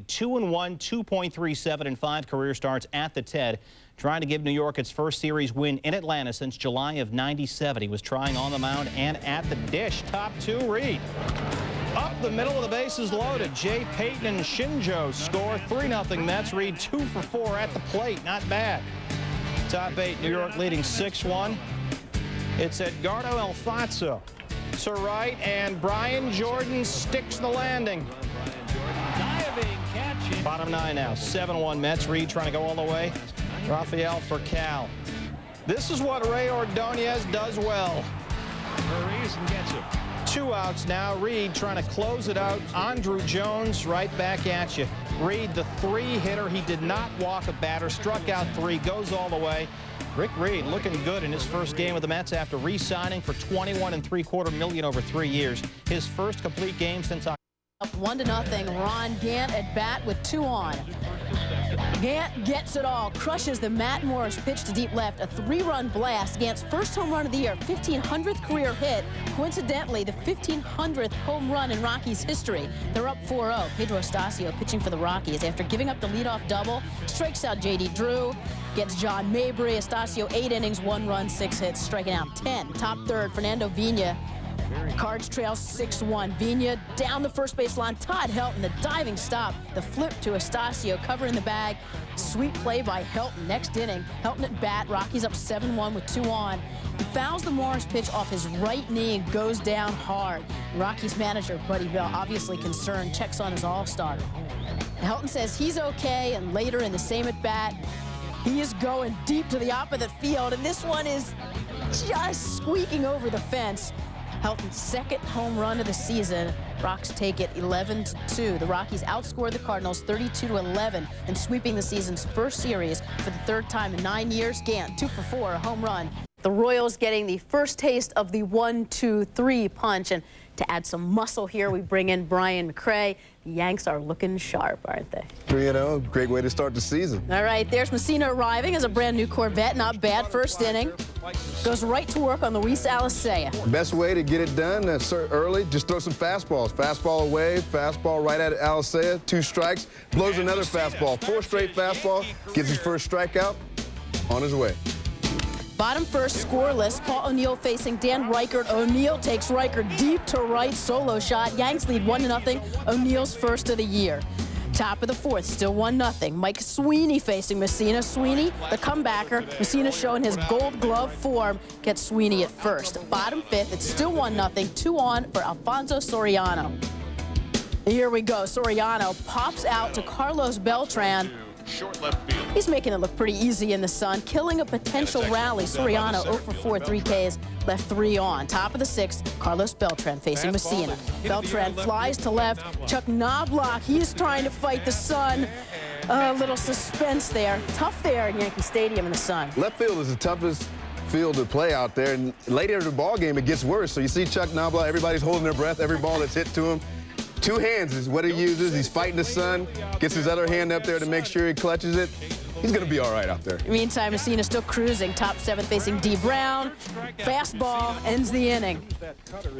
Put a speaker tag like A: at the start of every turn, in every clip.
A: Reed, 2-1, 2.37 in 5 career starts at the TED, trying to give New York its first series win in Atlanta since July of '97. He was trying on the mound and at the dish. Top 2, Reed. Up the middle of the bases loaded. Jay Payton and Shinjo score. 3-0 Mets. Reed 2 for 4 at the plate. Not bad. Top 8, New York leading 6-1. It's Edgardo Alfonso to right, and Brian Jordan sticks the landing. Bottom 9 now, 7-1 Mets. Reed trying to go all the way. Rafael for Cal. This is what Ray Ordonez does well. Gets it. 2 outs now. Reed trying to close it out. Andrew Jones right back at you. Reed, the 3-hitter. He did not walk a batter. Struck out 3. Goes all the way. Rick Reed looking good in his first game with the Mets after re-signing for $21.75 million over 3 years. His first complete game since October.
B: Up 1-0. Ron Gant at bat with 2 on. Gant gets it all, crushes the Matt Morris pitch to deep left, a 3-run blast. Gant's first home run of the year, 1,500th career hit. Coincidentally, the 1,500th home run in Rockies history. They're up 4-0. Pedro Estacio pitching for the Rockies after giving up the leadoff double. Strikes out J.D. Drew, gets John Mabry. Estacio 8 innings, 1 run, 6 hits, striking out 10. Top 3rd, Fernando Vina. Cards trail 6-1. Vina down the first base line. Todd Helton, the diving stop. The flip to Estacio, covering the bag. Sweet play by Helton. Next inning, Helton at bat. Rockies up 7-1 with 2 on. He fouls the Morris pitch off his right knee and goes down hard. Rockies manager Buddy Bell, obviously concerned, checks on his all-star. Helton says he's okay, and later in the same at bat, he is going deep to the opposite field, and this one is just squeaking over the fence. Helton's second home run of the season. Rocks take it 11-2. The Rockies outscored the Cardinals 32-11 and sweeping the season's first series for the 3rd time in 9 years. Gant 2 for 4, a home run. The Royals getting the first taste of the 1-2-3 punch, and to add some muscle here, we bring in Brian McCray. The Yanks are looking sharp, aren't they?
C: 3-0, great way to start the season.
B: All right, there's Messina arriving as a brand new Corvette. Not bad, first inning. Goes right to work on Luis Alicea.
C: Best way to get it done early, just throw some fastballs. Fastball away, fastball right at Alicea, 2 strikes, blows another fastball, 4 straight fastball, gets his first strikeout, on his way.
B: Bottom first, scoreless. Paul O'Neill facing Dan Reichert. O'Neill takes Reichert deep to right, solo shot. Yanks lead 1-0. O'Neill's first of the year. Top of the 4th, still 1-0. Mike Sweeney facing Messina. Sweeney, the comebacker. Messina showing his gold glove form. Gets Sweeney at first. Bottom 5th, it's still 1-0. 2 on for Alfonso Soriano. Here we go. Soriano pops out to Carlos Beltran.
D: Short left field.
B: He's making it look pretty easy in the sun, killing a potential rally. Soriano 0 for 4, 3 Ks, left 3 on. Top of the 6th, Carlos Beltran facing Messina. Beltran flies to left. Chuck Knobloch, he's trying to fight the sun. A little suspense there. Tough there in Yankee Stadium in the sun.
C: Left field is the toughest field to play out there, and later in the ball game it gets worse. So you see Chuck Knobloch, everybody's holding their breath. Every ball that's hit to him. 2 hands is what he uses. He's fighting the sun, gets his other hand up there to make sure he clutches it. He's going to be all right out there.
B: Meantime, Messina still cruising. Top 7th facing D. Brown. Fastball ends the inning.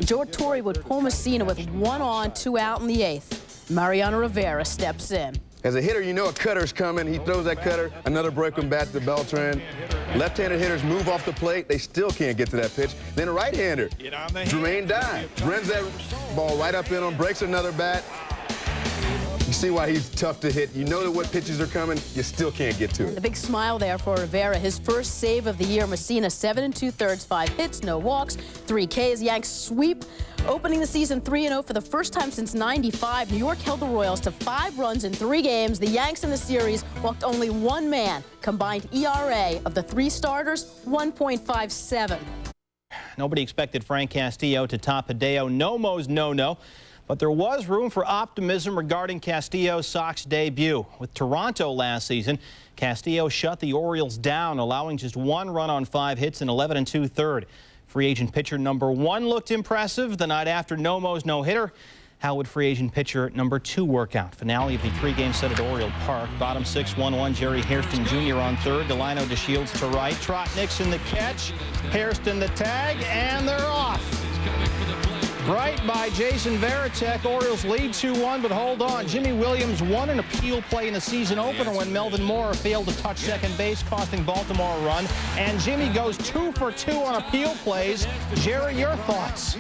B: Joe Torre would pull Messina with 1 on, 2 out in the 8th. Mariano Rivera steps in.
C: As a hitter, you know a cutter's coming. He throws that cutter, another breaking bat to Beltran. Left-handed hitters move off the plate. They still can't get to that pitch. Then a right-hander, Jermaine Dye, runs that ball right up in him, breaks another bat. You see why he's tough to hit. You know that what pitches are coming, you still can't get to it.
B: The big smile there for Rivera. His first save of the year. Messina 7 2/3, 5 hits, no walks, 3 Ks. Yanks sweep. Opening the season 3-0 for the first time since '95. New York held the Royals to 5 runs in 3 games. The Yanks in the series walked only 1 man. Combined ERA of the 3 starters, 1.57.
A: Nobody expected Frank Castillo to top Hideo Nomo's no-no, but there was room for optimism regarding Castillo's Sox debut. With Toronto last season, Castillo shut the Orioles down, allowing just 1 run on 5 hits in 11 2/3. Free agent pitcher number 1 looked impressive the night after Nomo's no-hitter. How would free agent pitcher number 2 work out? Finale of the 3-game set at Oriole Park. Bottom 6, 1-1, Jerry Hairston Jr. on third. Delino DeShields to right. Trot Nixon the catch. Hairston the tag, and they're off. Right by Jason Varitek. Orioles lead 2-1, but hold on. Jimmy Williams won an appeal play in the season opener when Melvin Mora failed to touch second base, costing Baltimore a run. And Jimmy goes 2 for 2 on appeal plays. Jerry, your thoughts?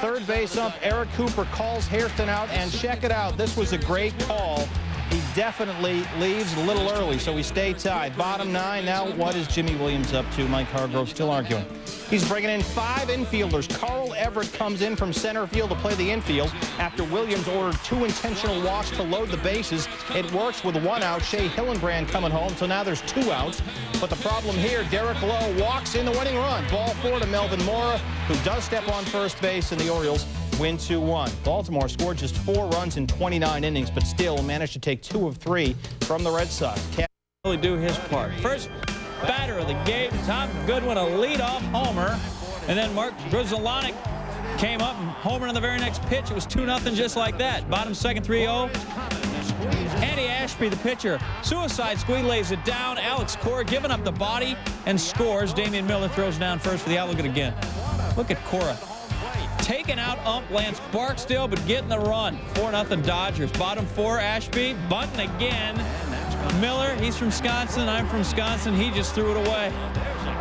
A: Third base ump Eric Cooper calls Hairston out, and check it out. This was a great call. He definitely leaves a little early, so we stay tied. Bottom 9. Now, what is Jimmy Williams up to? Mike Hargrove still arguing. He's bringing in 5 infielders. Carl Everett comes in from center field to play the infield after Williams ordered 2 intentional walks to load the bases. It works with 1 out. Shea Hillenbrand coming home, so now there's 2 outs. But the problem here, Derek Lowe walks in the winning run. Ball 4 to Melvin Mora, who does step on first base, and the Orioles win 2-1. Baltimore scored just 4 runs in 29 innings, but still managed to take 2 of 3 from the Red Sox.
D: Really do his part. First batter of the game, Tom Goodwin, a leadoff homer, and then Mark Grudzielanek came up and homered on the very next pitch. It was 2-0 just like that. Bottom second, 3-0. Andy Ashby, the pitcher, suicide squeeze, lays it down. Alex Cora giving up the body and scores. Damian Miller throws down first for the out. Look at it again. Look at Cora. Taking out ump Lance Barksdale, but getting the run. 4-0 Dodgers. Bottom 4, Ashby, bunting again. Miller, he's from Wisconsin, I'm from Wisconsin. He just threw it away.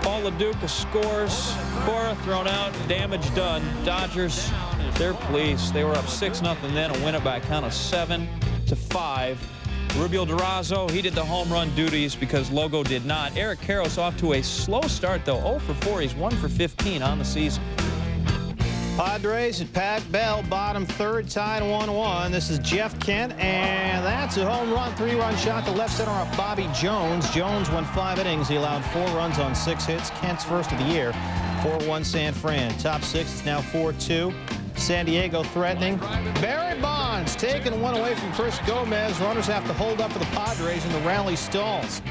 D: Paul LaDuca scores. Cora thrown out, damage done. Dodgers, they're pleased. They were up 6-0 then, a win it by a count of 7-5. Rubio Durazo, he did the home run duties because Logo did not. Eric Karros off to a slow start, though. 0 for 4. He's 1 for 15 on the season.
A: Padres at Pat Bell, bottom 3rd, tied 1-1. This is Jeff Kent, and that's a home run, 3-run shot to left center off Bobby Jones. Jones went 5 innings. He allowed 4 runs on 6 hits. Kent's first of the year, 4-1 San Fran. Top 6, it's now 4-2. San Diego threatening. Barry Bonds taking 1 away from Chris Gomez. Runners have to hold up for the Padres, and the rally stalls.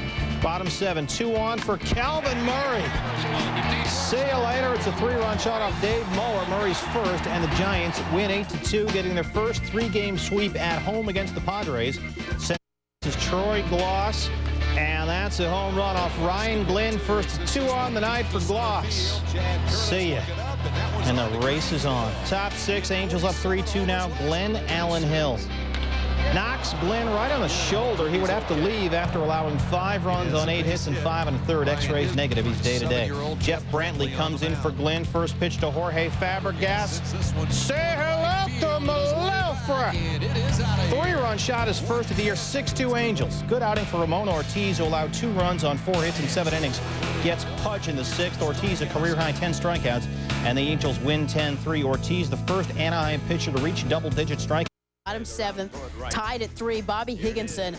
A: Bottom 7, 2 on for Calvin Murray. See you later. It's a 3-run shot off Dave Muller. Murray's first, and the Giants win 8-2, getting their first 3-game sweep at home against the Padres. This is Troy Gloss, and that's a home run off Ryan Glenn. First 2 on the night for Gloss. See ya. And the race is on. Top 6, Angels up 3-2 now. Glenn Allen Hill knocks Glenn right on the shoulder. He would have to leave after allowing 5 runs on 8 hits and 5 1/3. X-rays negative. He's day-to-day. Jeff Brantley comes in for Glenn. First pitch to Jorge Fabregas. Say hello to Malofra. 3-run shot is first of the year. 6-2 Angels. Good outing for Ramon Ortiz, who allowed 2 runs on 4 hits in 7 innings. Gets Pudge in the 6th. Ortiz a career-high 10 strikeouts, and the Angels win 10-3. Ortiz, the first Anaheim pitcher to reach double-digit strikeouts.
B: Bottom 7th, tied at 3, Bobby Higginson.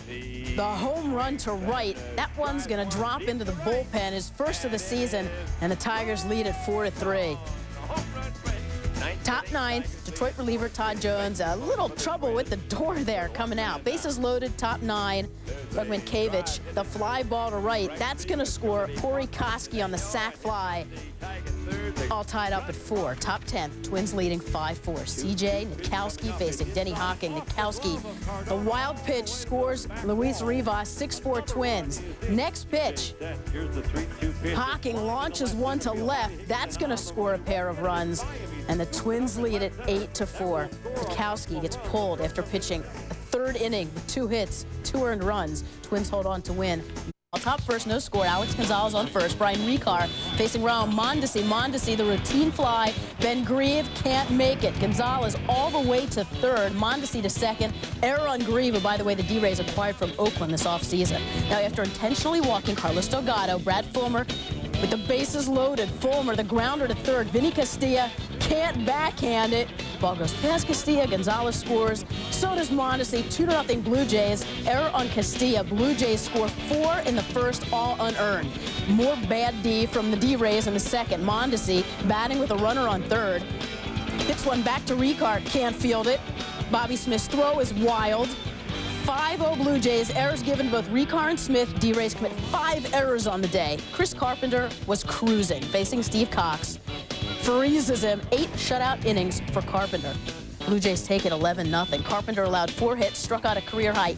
B: The home run to right, that one's going to drop into the bullpen, his first of the season, and the Tigers lead at 4-3. Top 9th, Detroit reliever Todd Jones. A little trouble with the door there coming out. Bases loaded, top 9. Doug Mientkiewicz, the fly ball to right. That's going to score. Corey Koski on the sac fly. All tied up at 4. Top 10th, Twins leading 5-4. C.J. Nitkowski facing Denny Hocking. Nitkowski, the wild pitch, scores Luis Rivas, 6-4 Twins. Next pitch, Hocking launches one to left. That's going to score a pair of runs. And the Twins lead at 8-4. Nitkowski gets pulled after pitching a 3rd inning with 2 hits, 2 earned runs. Twins hold on to win. Top first, no score. Alex Gonzalez on first. Brian Ricard facing Raul Mondesi. Mondesi, the routine fly. Ben Grieve can't make it. Gonzalez all the way to 3rd. Mondesi to 2nd. Error on Grieve, who, by the way, the D-Rays acquired from Oakland this offseason. Now, after intentionally walking Carlos Delgado, Brad Fulmer with the bases loaded. Fulmer, the grounder to 3rd. Vinny Castilla can't backhand it. Ball goes past Castilla. Gonzalez scores. So does Mondesi. 2-0 Blue Jays. Error on Castilla. Blue Jays score 4 in the first, all unearned. More bad D from the D-Rays in the 2nd. Mondesi batting with a runner on 3rd. Hits one back to Ricard. Can't field it. Bobby Smith's throw is wild. 5-0 Blue Jays. Errors given to both Ricard and Smith. D-Rays commit 5 errors on the day. Chris Carpenter was cruising, facing Steve Cox. Freezes him. 8 shutout innings for Carpenter. Blue Jays take it 11-0. Carpenter allowed 4 hits, struck out a career-high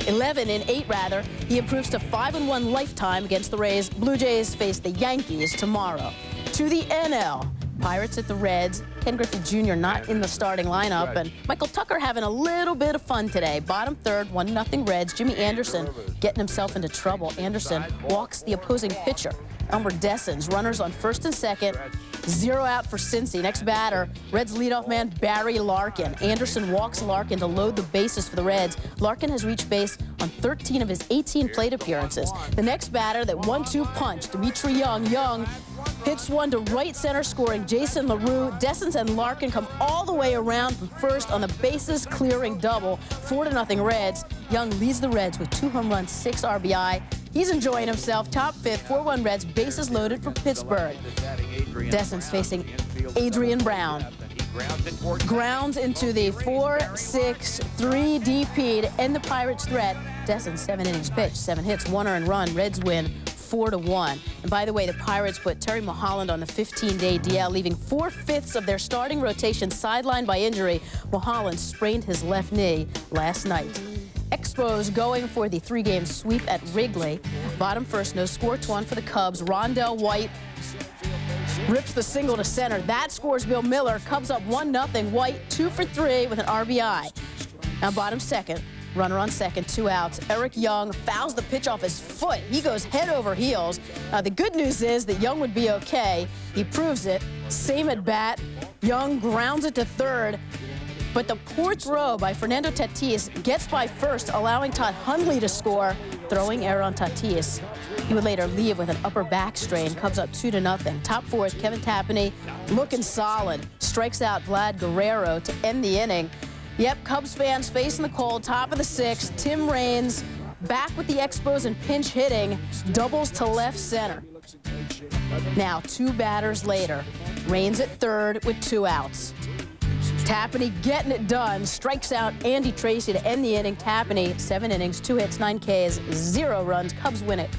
B: 11 in 8 rather. He improves to 5-1 lifetime against the Rays. Blue Jays face the Yankees tomorrow. To the NL. Pirates at the Reds. Ken Griffey Jr. not in the starting lineup, and Michael Tucker having a little bit of fun today. Bottom third, 1-0 Reds. Jimmy Anderson getting himself into trouble. Anderson walks the opposing pitcher, Elmer Dessens. Runners on first and second. 0 out for Cincy. Next batter, Reds leadoff man Barry Larkin. Anderson walks Larkin to load the bases for the Reds. Larkin has reached base on 13 of his 18 plate appearances. The next batter, that 1-2 punch, Dimitri Young. Young hits one to right center, scoring Jason LaRue. Dessens and Larkin come all the way around from first on the bases clearing double. 4-0 Reds. Young leads the Reds with 2 home runs, 6 RBI. He's enjoying himself. Top fifth, 4-1 Reds, bases loaded for Pittsburgh. Dessens facing Adrian Brown. Grounds into the 4-6-3 DP to end the Pirates' threat. Dessens, 7 innings pitched, 7 hits, 1 earned run. Reds win 4-1. And by the way, the Pirates put Terry Mulholland on the 15-day DL, leaving 4/5 of their starting rotation sidelined by injury. Mulholland sprained his left knee last night. Expos going for the 3-game sweep at Wrigley. Bottom first, no score, 2-1 for the Cubs. Rondell White rips the single to center. That scores Bill Miller. Cubs up 1-0. White 2 for 3 with an RBI. Now bottom second, runner on second, 2 outs. Eric Young fouls the pitch off his foot. He goes head over heels. The good news is that Young would be okay. He proves it. Same at bat. Young grounds it to third. But the poor throw by Fernando Tatis gets by first, allowing Todd Hundley to score, throwing error on Tatis. He would later leave with an upper back strain. Cubs up 2-0. Top fourth, Kevin Tapani looking solid. Strikes out Vlad Guerrero to end the inning. Yep, Cubs fans facing the cold. Top of the 6th, Tim Raines back with the Expos and pinch hitting. Doubles to left center. Now 2 batters later, Raines at third with 2 outs. Tapani getting it done, strikes out Andy Tracy to end the inning. Tapani, 7 innings, 2 hits, 9 Ks, 0 runs. Cubs win it